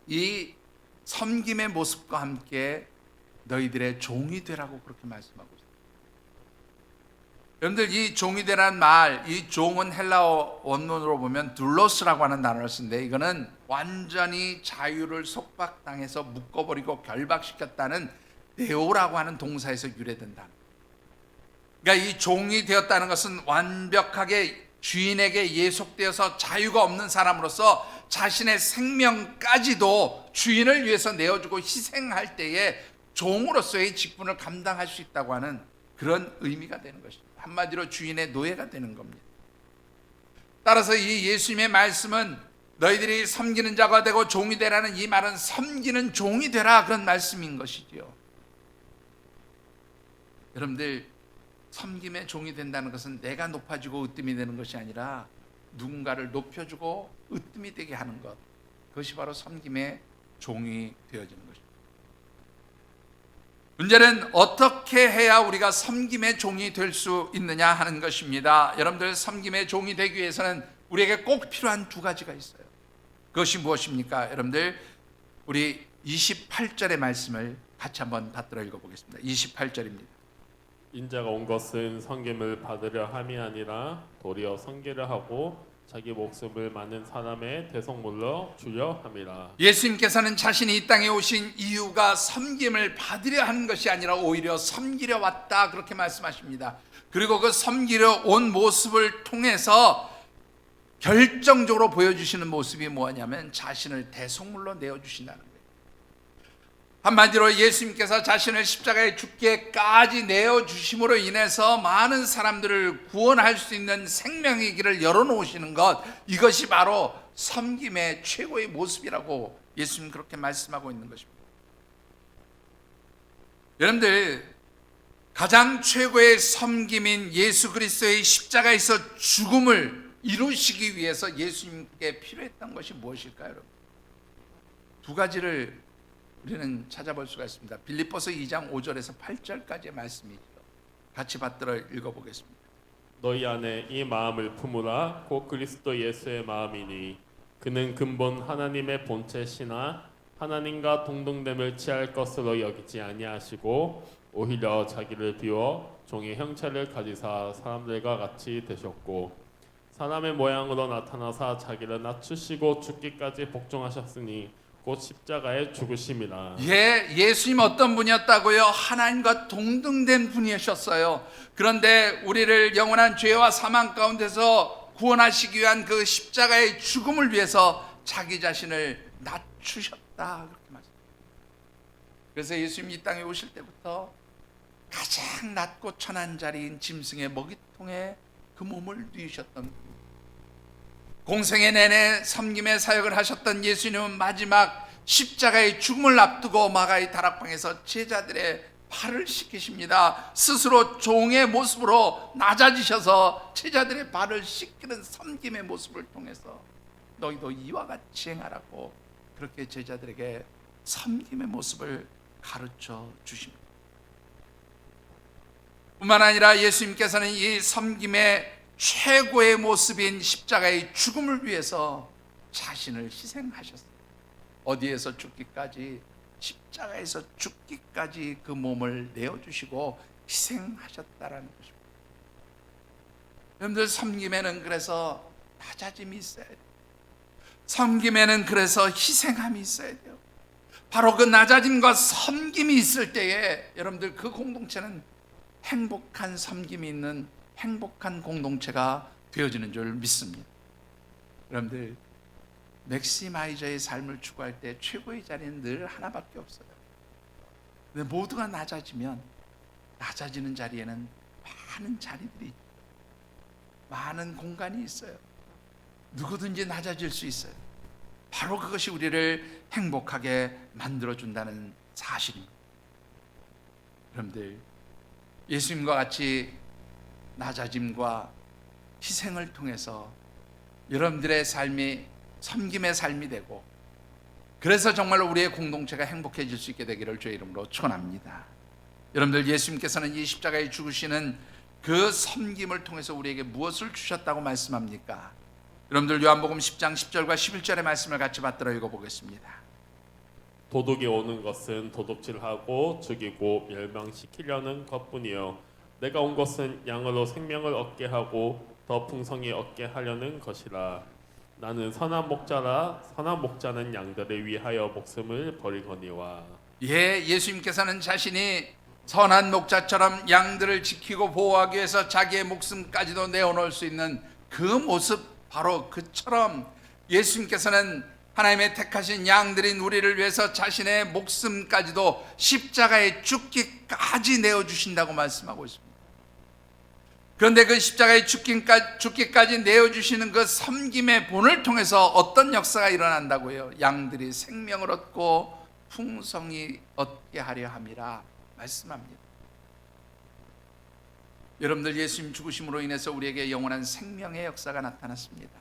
이 섬김의 모습과 함께 너희들의 종이 되라고 그렇게 말씀하고 있습니다. 여러분들, 이 종이 되라는 말, 이 종은 헬라어 원문으로 보면 둘로스라고 하는 단어를 쓰는데, 이거는 완전히 자유를 속박당해서 묶어버리고 결박시켰다는 네오라고 하는 동사에서 유래된 단어. 그러니까 이 종이 되었다는 것은 완벽하게 주인에게 예속되어서 자유가 없는 사람으로서 자신의 생명까지도 주인을 위해서 내어주고 희생할 때에 종으로서의 직분을 감당할 수 있다고 하는 그런 의미가 되는 것입니다. 한마디로 주인의 노예가 되는 겁니다. 따라서 이 예수님의 말씀은 너희들이 섬기는 자가 되고 종이 되라는 이 말은 섬기는 종이 되라, 그런 말씀인 것이지요. 여러분들, 섬김의 종이 된다는 것은 내가 높아지고 으뜸이 되는 것이 아니라 누군가를 높여주고 으뜸이 되게 하는 것, 그것이 바로 섬김의 종이 되어지는 것입니다. 문제는 어떻게 해야 우리가 섬김의 종이 될 수 있느냐 하는 것입니다. 여러분들, 섬김의 종이 되기 위해서는 우리에게 꼭 필요한 두 가지가 있어요. 그것이 무엇입니까? 여러분들, 우리 28절의 말씀을 같이 한번 받들어 읽어보겠습니다. 28절입니다. 인자가 온 것은 섬김을 받으려 함이 아니라 도리어 섬기려 하고 자기 목숨을 많은 사람의 대속물로 주려 함이라. 예수님께서는 자신이 이 땅에 오신 이유가 섬김을 받으려 하는 것이 아니라 오히려 섬기려 왔다, 그렇게 말씀하십니다. 그리고 그 섬기려 온 모습을 통해서 결정적으로 보여주시는 모습이 뭐냐면 자신을 대속물로 내어주신다는 거예요. 한마디로 예수님께서 자신을 십자가에 죽기까지 내어주심으로 인해서 많은 사람들을 구원할 수 있는 생명의 길을 열어놓으시는 것, 이것이 바로 섬김의 최고의 모습이라고 예수님 그렇게 말씀하고 있는 것입니다. 여러분들, 가장 최고의 섬김인 예수 그리스도의 십자가에서 죽음을 이루시기 위해서 예수님께 필요했던 것이 무엇일까요, 여러분? 두 가지를 우리는 찾아볼 수가 있습니다. 빌립보서 2장 5절에서 8절까지의 말씀이죠. 같이 받들어 읽어보겠습니다. 너희 안에 이 마음을 품으라. 곧 그리스도 예수의 마음이니 그는 근본 하나님의 본체시나 하나님과 동등됨을 취할 것으로 여기지 아니하시고 오히려 자기를 비워 종의 형체를 가지사 사람들과 같이 되셨고 사람의 모양으로 나타나사 자기를 낮추시고 죽기까지 복종하셨으니 곧 십자가에 죽으심이라. 예수님 어떤 분이었다고요? 하나님과 동등된 분이셨어요. 그런데 우리를 영원한 죄와 사망 가운데서 구원하시기 위한 그 십자가의 죽음을 위해서 자기 자신을 낮추셨다, 그렇게 말씀합니다. 그래서 예수님이 이 땅에 오실 때부터 가장 낮고 천한 자리인 짐승의 먹이통에 그 몸을 누이셨던 분입니다. 공생의 내내 섬김의 사역을 하셨던 예수님은 마지막 십자가의 죽음을 앞두고 마가의 다락방에서 제자들의 발을 씻기십니다. 스스로 종의 모습으로 낮아지셔서 제자들의 발을 씻기는 섬김의 모습을 통해서 너희도 이와 같이 행하라고 그렇게 제자들에게 섬김의 모습을 가르쳐 주십니다. 뿐만 아니라 예수님께서는 이 섬김의 최고의 모습인 십자가의 죽음을 위해서 자신을 희생하셨어요. 어디에서 죽기까지? 십자가에서 죽기까지 그 몸을 내어주시고 희생하셨다라는 것입니다. 여러분들, 섬김에는 그래서 낮아짐이 있어야 돼요. 섬김에는 그래서 희생함이 있어야 돼요. 바로 그 낮아짐과 섬김이 있을 때에 여러분들, 그 공동체는 행복한 섬김이 있는 행복한 공동체가 되어지는 줄 믿습니다. 여러분들, 맥시마이저의 삶을 추구할 때 최고의 자리는 늘 하나밖에 없어요. 근데 모두가 낮아지면 낮아지는 자리에는 많은 자리들이 있죠. 많은 공간이 있어요. 누구든지 낮아질 수 있어요. 바로 그것이 우리를 행복하게 만들어준다는 사실입니다. 여러분들, 예수님과 같이 낮아짐과 희생을 통해서 여러분들의 삶이 섬김의 삶이 되고, 그래서 정말로 우리의 공동체가 행복해질 수 있게 되기를 주의 이름으로 축원합니다. 여러분들, 예수님께서는 이 십자가에 죽으시는 그 섬김을 통해서 우리에게 무엇을 주셨다고 말씀합니까? 여러분들, 요한복음 10장 10절과 11절의 말씀을 같이 받들어 읽어보겠습니다. 도둑이 오는 것은 도둑질하고 죽이고 멸망시키려는 것뿐이요 내가 온 것은 양으로 생명을 얻게 하고 더 풍성히 얻게 하려는 것이라. 나는 선한 목자라. 선한 목자는 양들을 위하여 목숨을 버리거니와. 예수님께서는 자신이 선한 목자처럼 양들을 지키고 보호하기 위해서 자기의 목숨까지도 내어놓을 수 있는 그 모습, 바로 그처럼 예수님께서는 하나님의 택하신 양들인 우리를 위해서 자신의 목숨까지도 십자가에 죽기까지 내어주신다고 말씀하고 있습니다. 그런데 그 십자가에 죽기까지 내어주시는 그 섬김의 본을 통해서 어떤 역사가 일어난다고요? 양들이 생명을 얻고 풍성히 얻게 하려 함이라 말씀합니다. 여러분들, 예수님 죽으심으로 인해서 우리에게 영원한 생명의 역사가 나타났습니다.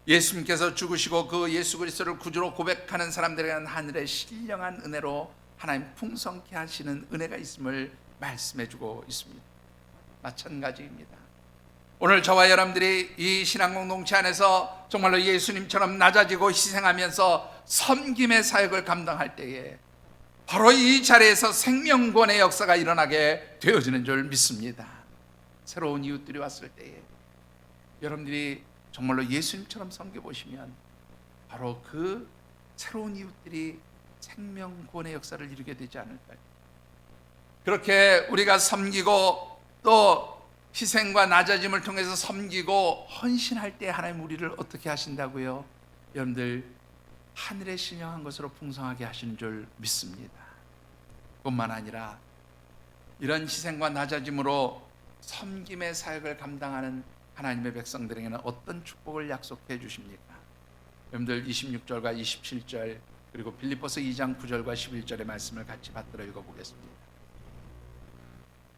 예수님께서 죽으시고 그 예수 그리스도를 구주로 고백하는 사람들에게는 하늘의 신령한 은혜로 하나님 풍성케 하시는 은혜가 있음을 말씀해주고 있습니다. 마찬가지입니다. 오늘 저와 여러분들이 이 신앙 공동체 안에서 정말로 예수님처럼 낮아지고 희생하면서 섬김의 사역을 감당할 때에 바로 이 자리에서 생명권의 역사가 일어나게 되어지는 줄 믿습니다. 새로운 이웃들이 왔을 때에 여러분들이 정말로 예수님처럼 섬겨보시면 바로 그 새로운 이웃들이 생명권의 역사를 이루게 되지 않을까요? 그렇게 우리가 섬기고 또 희생과 낮아짐을 통해서 섬기고 헌신할 때 하나님 우리를 어떻게 하신다고요? 여러분들 하늘에 신령한 것으로 풍성하게 하시는 줄 믿습니다. 뿐만 아니라 이런 희생과 낮아짐으로 섬김의 사역을 감당하는 하나님의 백성들에게는 어떤 축복을 약속해 주십니까? 여러분들 26절과 27절 그리고 빌립보서 2장 9절과 11절의 말씀을 같이 받들어 읽어보겠습니다.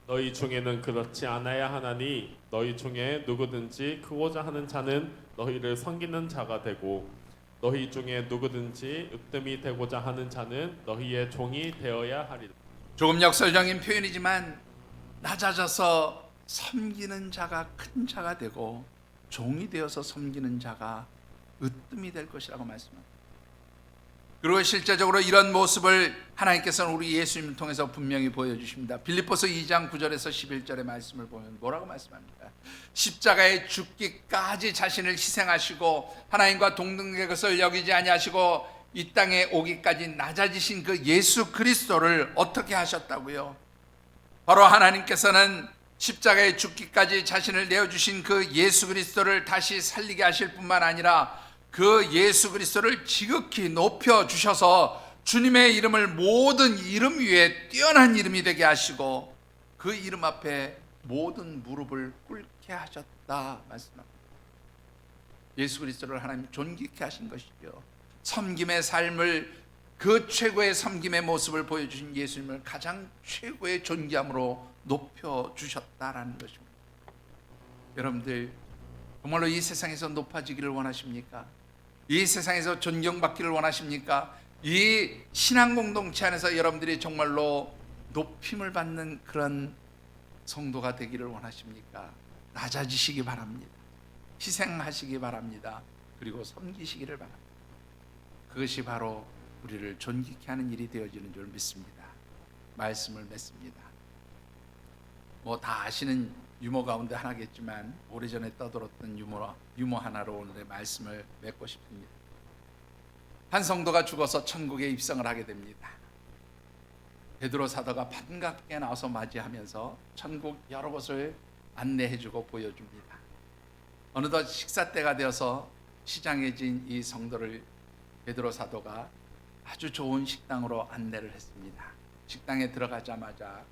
너희 중에는 그렇지 않아야 하나니 너희 중에 누구든지 크고자 하는 자는 너희를 섬기는 자가 되고 너희 중에 누구든지 으뜸이 되고자 하는 자는 너희의 종이 되어야 하리라. 조금 역설적인 표현이지만 낮아져서 섬기는 자가 큰 자가 되고 종이 되어서 섬기는 자가 으뜸이 될 것이라고 말씀합니다. 그리고 실제적으로 이런 모습을 하나님께서는 우리 예수님을 통해서 분명히 보여주십니다. 빌립보서 2장 9절에서 11절의 말씀을 보면 뭐라고 말씀합니까? 십자가에 죽기까지 자신을 희생하시고 하나님과 동등의 것을 여기지 아니하시고 이 땅에 오기까지 낮아지신 그 예수 그리스도를 어떻게 하셨다고요? 바로 하나님께서는 십자가에 죽기까지 자신을 내어주신 그 예수 그리스도를 다시 살리게 하실 뿐만 아니라 그 예수 그리스도를 지극히 높여주셔서 주님의 이름을 모든 이름 위에 뛰어난 이름이 되게 하시고 그 이름 앞에 모든 무릎을 꿇게 하셨다 말씀합니다. 예수 그리스도를 하나님 존귀케 하신 것이죠. 섬김의 삶을 그 최고의 섬김의 모습을 보여주신 예수님을 가장 최고의 존귀함으로 높여주셨다라는 것입니다. 여러분들 정말로 이 세상에서 높아지기를 원하십니까? 이 세상에서 존경받기를 원하십니까? 이 신앙 공동체 안에서 여러분들이 정말로 높임을 받는 그런 성도가 되기를 원하십니까? 낮아지시기 바랍니다. 희생하시기 바랍니다. 그리고 섬기시기를 바랍니다. 그것이 바로 우리를 존귀케 하는 일이 되어지는 줄 믿습니다. 말씀을 맺습니다. 뭐 다 아시는 유머 가운데 하나겠지만 오래전에 떠들었던 유머 하나로 오늘의 말씀을 맺고 싶습니다. 한 성도가 죽어서 천국에 입성을 하게 됩니다. 베드로 사도가 반갑게 나와서 맞이하면서 천국 여러 곳을 안내해주고 보여줍니다. 어느덧 식사 때가 되어서 시장해진 이 성도를 베드로 사도가 아주 좋은 식당으로 안내를 했습니다. 식당에 들어가자마자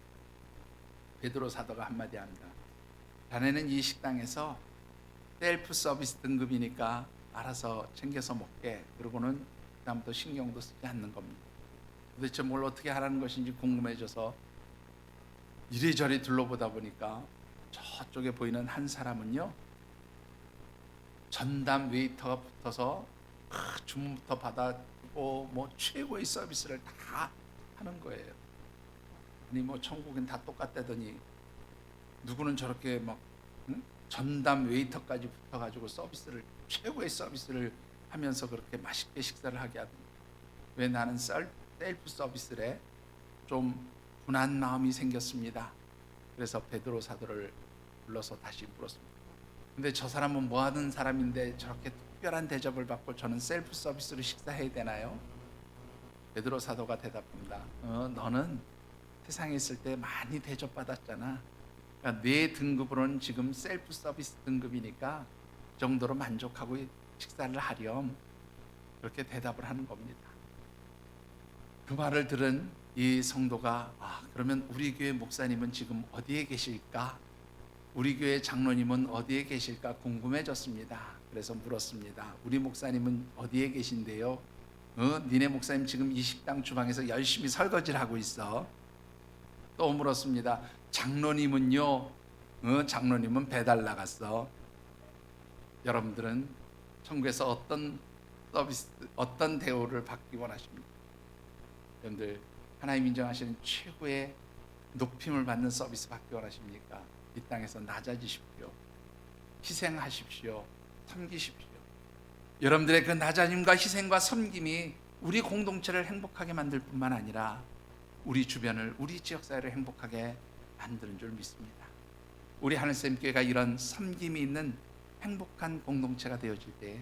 베드로 사도가 한마디 합니다. 자네는 이 식당에서 셀프 서비스 등급이니까 알아서 챙겨서 먹게. 그러고는 그다음부터 신경도 쓰지 않는 겁니다. 도대체 뭘 어떻게 하라는 것인지 궁금해져서 이리저리 둘러보다 보니까 저쪽에 보이는 한 사람은요, 전담 웨이터가 붙어서 주문부터 받아주고 뭐 최고의 서비스를 다 하는 거예요. 아니 뭐 천국엔 다 똑같다더니 누구는 저렇게 막 전담 웨이터까지 붙어가지고 서비스를 최고의 서비스를 하면서 그렇게 맛있게 식사를 하게 하더니 왜 나는 셀프 서비스에 좀 분한 마음이 생겼습니다. 그래서 베드로 사도를 불러서 다시 물었습니다. 근데 저 사람은 뭐 하는 사람인데 저렇게 특별한 대접을 받고 저는 셀프 서비스로 식사해야 되나요? 베드로 사도가 대답합니다. 너는 세상에 있을 때 많이 대접받았잖아. 그러니까 내 등급으로는 지금 셀프 서비스 등급이니까 그 정도로 만족하고 식사를 하렴. 그렇게 대답을 하는 겁니다. 그 말을 들은 이 성도가 그러면 우리 교회 목사님은 지금 어디에 계실까? 우리 교회 장로님은 어디에 계실까 궁금해졌습니다. 그래서 물었습니다. 우리 목사님은 어디에 계신데요? 니네 목사님 지금 이 식당 주방에서 열심히 설거지를 하고 있어. 또 물었습니다. 장로님은요? 장로님은 배달 나갔어. 여러분들은 천국에서 어떤 서비스, 어떤 대우를 받기 원하십니까? 여러분들 하나님 인정하시는 최고의 높임을 받는 서비스 받기 원하십니까? 이 땅에서 낮아지십시오. 희생하십시오. 섬기십시오. 여러분들의 그 낮아짐과 희생과 섬김이 우리 공동체를 행복하게 만들 뿐만 아니라 우리 주변을, 우리 지역사회를 행복하게 만드는 줄 믿습니다. 우리 하늘샘교회가 이런 섬김이 있는 행복한 공동체가 되어질 때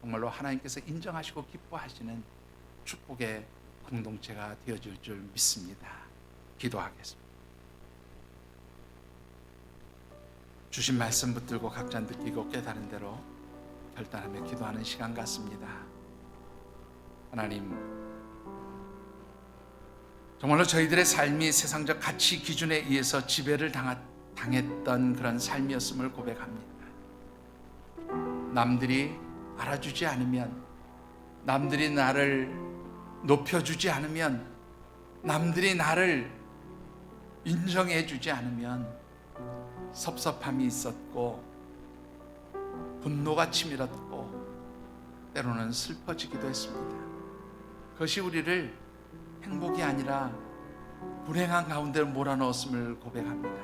정말로 하나님께서 인정하시고 기뻐하시는 축복의 공동체가 되어질 줄 믿습니다. 기도하겠습니다. 주신 말씀 붙들고 각자 느끼고 깨달은 대로 결단하며 기도하는 시간 같습니다. 하나님, 정말로 저희들의 삶이 세상적 가치 기준에 의해서 지배를 당했던 그런 삶이었음을 고백합니다. 남들이 알아주지 않으면, 남들이 나를 높여주지 않으면, 남들이 나를 인정해주지 않으면 섭섭함이 있었고 분노가 치밀었고 때로는 슬퍼지기도 했습니다. 그것이 우리를 행복이 아니라 불행한 가운데 몰아넣었음을 고백합니다.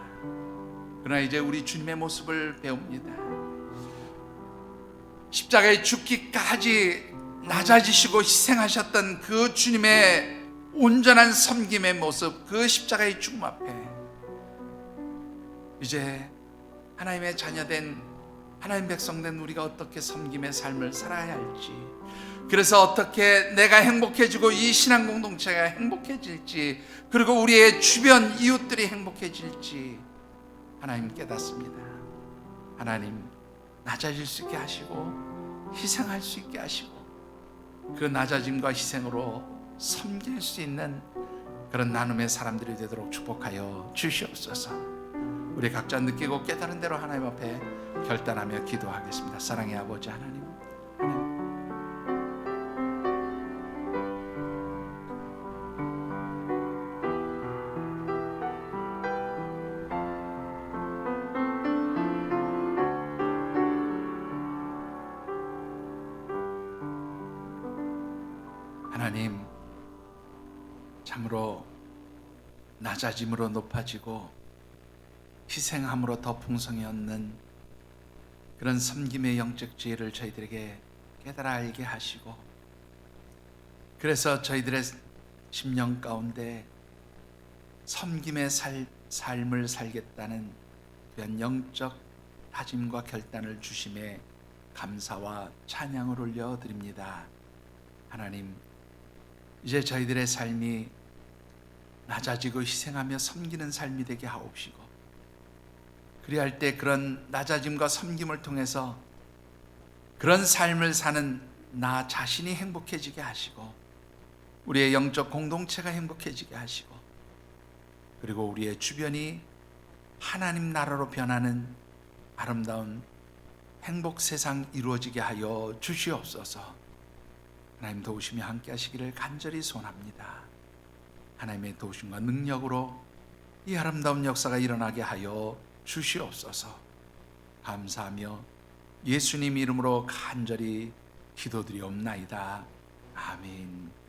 그러나 이제 우리 주님의 모습을 배웁니다. 십자가에 죽기까지 낮아지시고 희생하셨던 그 주님의 온전한 섬김의 모습, 그 십자가의 죽음 앞에 이제 하나님의 자녀된, 하나님 백성된 우리가 어떻게 섬김의 삶을 살아야 할지, 그래서 어떻게 내가 행복해지고 이 신앙 공동체가 행복해질지, 그리고 우리의 주변 이웃들이 행복해질지 하나님 깨닫습니다. 하나님, 낮아질 수 있게 하시고 희생할 수 있게 하시고 그 낮아짐과 희생으로 섬길 수 있는 그런 나눔의 사람들이 되도록 축복하여 주시옵소서. 우리 각자 느끼고 깨달은 대로 하나님 앞에 결단하며 기도하겠습니다. 사랑의 아버지 하나님, 하나님, 참으로 낮아짐으로 높아지고 희생함으로 더 풍성히 얻는 그런 섬김의 영적 지혜를 저희들에게 깨달아 알게 하시고, 그래서 저희들의 심령 가운데 섬김의 삶을 살겠다는 그런 영적 다짐과 결단을 주심에 감사와 찬양을 올려드립니다. 하나님, 이제 저희들의 삶이 낮아지고 희생하며 섬기는 삶이 되게 하옵시고, 그리할 때 그런 낮아짐과 섬김을 통해서 그런 삶을 사는 나 자신이 행복해지게 하시고, 우리의 영적 공동체가 행복해지게 하시고, 그리고 우리의 주변이 하나님 나라로 변하는 아름다운 행복 세상 이루어지게 하여 주시옵소서. 하나님 도우심이 함께 하시기를 간절히 소원합니다. 하나님의 도우심과 능력으로 이 아름다운 역사가 일어나게 하여 주시옵소서. 감사하며 예수님 이름으로 간절히 기도드리옵나이다. 아멘.